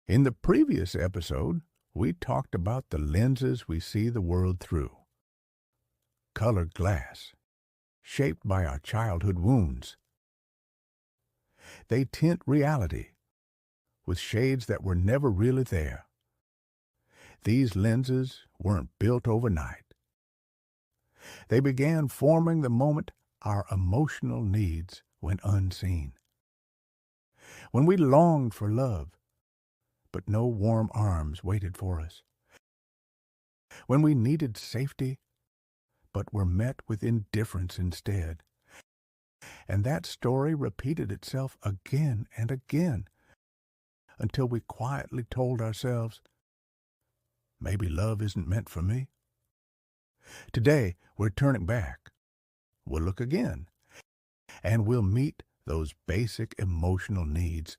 In the previous episode, we talked about the lenses we see the world through. Colored glass, shaped by our childhood wounds. They tint reality with shades that were never really there. These lenses weren't built overnight. They began forming the moment our emotional needs went unseen. When we longed for love, but no warm arms waited for us. When we needed safety, but were met with indifference instead. And that story repeated itself again and again until we quietly told ourselves, maybe love isn't meant for me. Today, we're turning back. We'll look again, and we'll meet those basic emotional needs,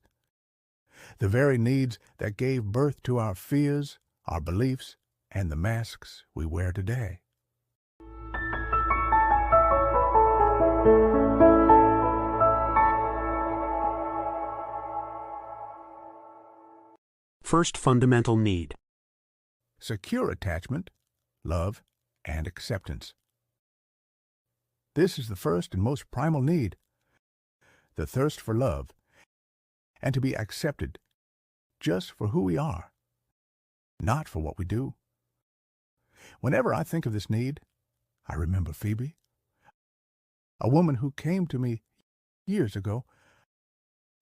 the very needs that gave birth to our fears, our beliefs, and the masks we wear today. First fundamental need. Secure attachment, love, and acceptance. This is the first and most primal need, the thirst for love, and to be accepted just for who we are, not for what we do. Whenever I think of this need, I remember Phoebe, a woman who came to me years ago,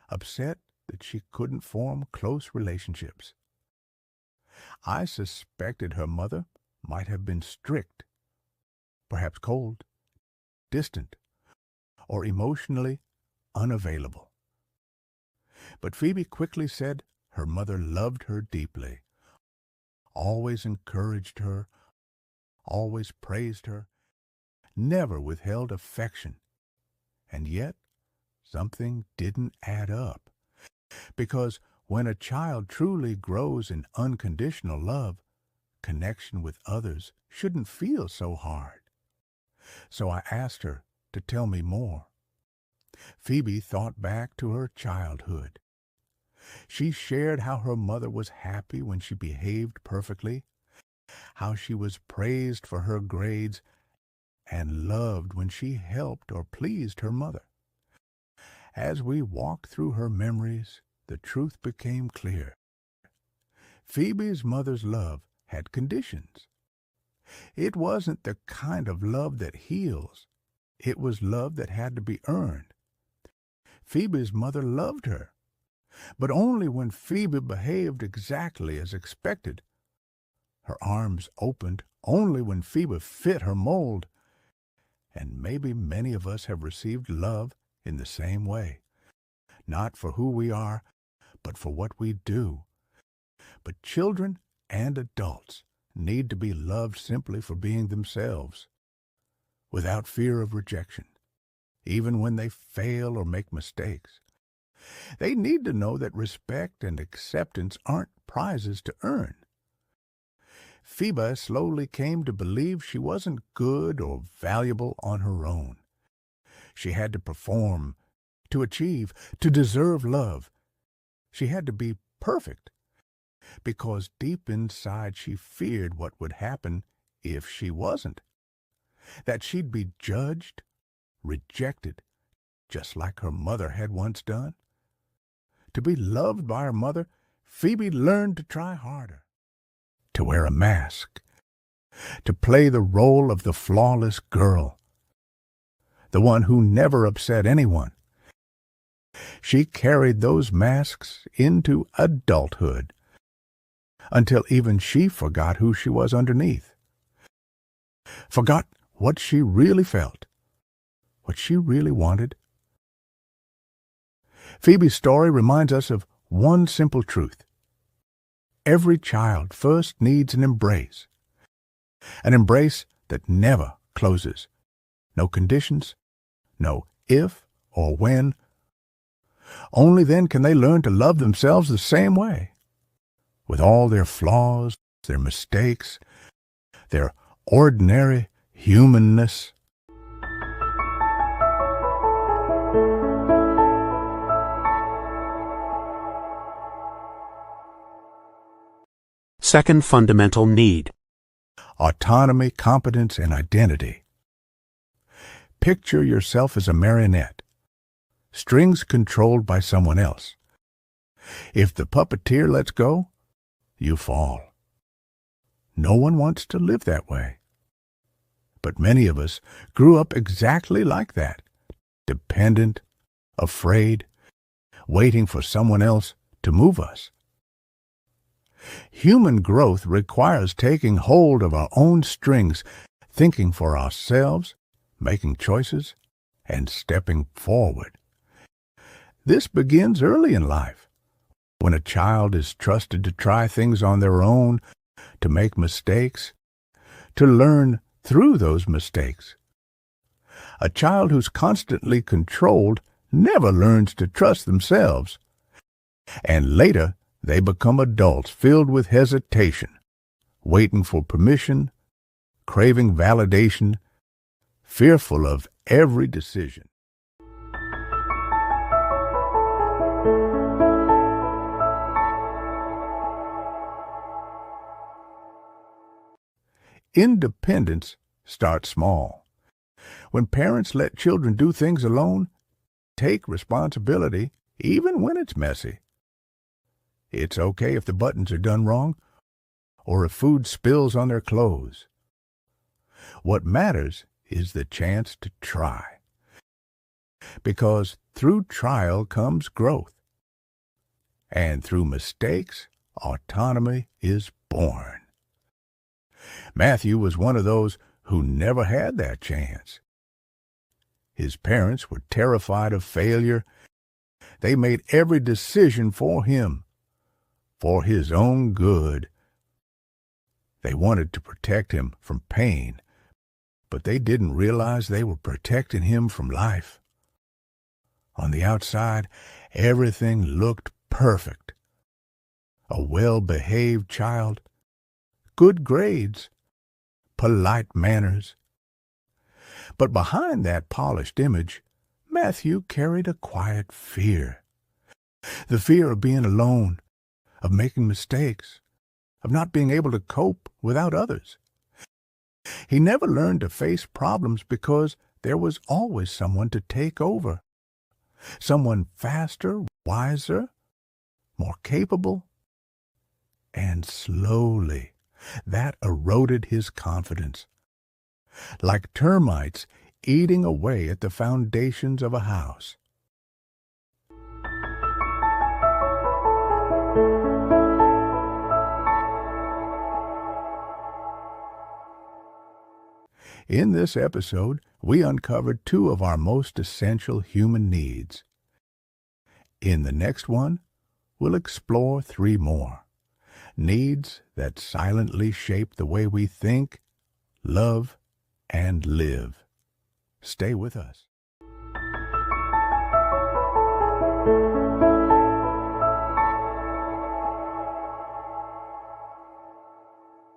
upset that she couldn't form close relationships. I suspected her mother might have been strict, perhaps cold, distant, or emotionally unavailable. But Phoebe quickly said her mother loved her deeply, always encouraged her, always praised her, never withheld affection. And yet, something didn't add up. Because when a child truly grows in unconditional love, connection with others shouldn't feel so hard. So I asked her to tell me more. Phoebe thought back to her childhood. She shared how her mother was happy when she behaved perfectly, how she was praised for her grades, and loved when she helped or pleased her mother. As we walked through her memories, the truth became clear. Phoebe's mother's love had conditions. It wasn't the kind of love that heals. It was love that had to be earned. Phoebe's mother loved her, but only when Phoebe behaved exactly as expected. Her arms opened only when Phoebe fit her mold. And maybe many of us have received love in the same way, not for who we are, but for what we do. But children and adults need to be loved simply for being themselves, without fear of rejection, even when they fail or make mistakes. They need to know that respect and acceptance aren't prizes to earn. Phoebe slowly came to believe she wasn't good or valuable on her own. She had to perform, to achieve, to deserve love. She had to be perfect, because deep inside she feared what would happen if she wasn't. That she'd be judged, rejected, just like her mother had once done. To be loved by her mother, Phoebe learned to try harder, to wear a mask, to play the role of the flawless girl, the one who never upset anyone. She carried those masks into adulthood, until even she forgot who she was underneath, forgot what she really felt, what she really wanted. Phoebe's story reminds us of one simple truth. Every child first needs an embrace that never closes. No conditions, no if or when. Only then can they learn to love themselves the same way, with all their flaws, their mistakes, their ordinary humanness. Second fundamental need. Autonomy, competence, and identity. Picture yourself as a marionette, strings controlled by someone else. If the puppeteer lets go, you fall. No one wants to live that way. But many of us grew up exactly like that, dependent, afraid, waiting for someone else to move us. Human growth requires taking hold of our own strings, thinking for ourselves, making choices, and stepping forward. This begins early in life, when a child is trusted to try things on their own, to make mistakes, to learn through those mistakes. A child who's constantly controlled never learns to trust themselves, and later they become adults filled with hesitation, waiting for permission, craving validation, fearful of every decision. Independence starts small. When parents let children do things alone, take responsibility even when it's messy. It's okay if the buttons are done wrong or if food spills on their clothes. What matters is the chance to try. Because through trial comes growth. And through mistakes, autonomy is born. Matthew was one of those who never had that chance. His parents were terrified of failure. They made every decision for him, for his own good. They wanted to protect him from pain, but they didn't realize they were protecting him from life. On the outside, everything looked perfect. A well-behaved child, good grades, polite manners. But behind that polished image, Matthew carried a quiet fear. The fear of being alone, of making mistakes, of not being able to cope without others. He never learned to face problems because there was always someone to take over. Someone faster, wiser, more capable. And slowly, that eroded his confidence. Like termites eating away at the foundations of a house. In this episode, we uncovered two of our most essential human needs. In the next one, we'll explore three more. Needs that silently shape the way we think, love, and live. Stay with us.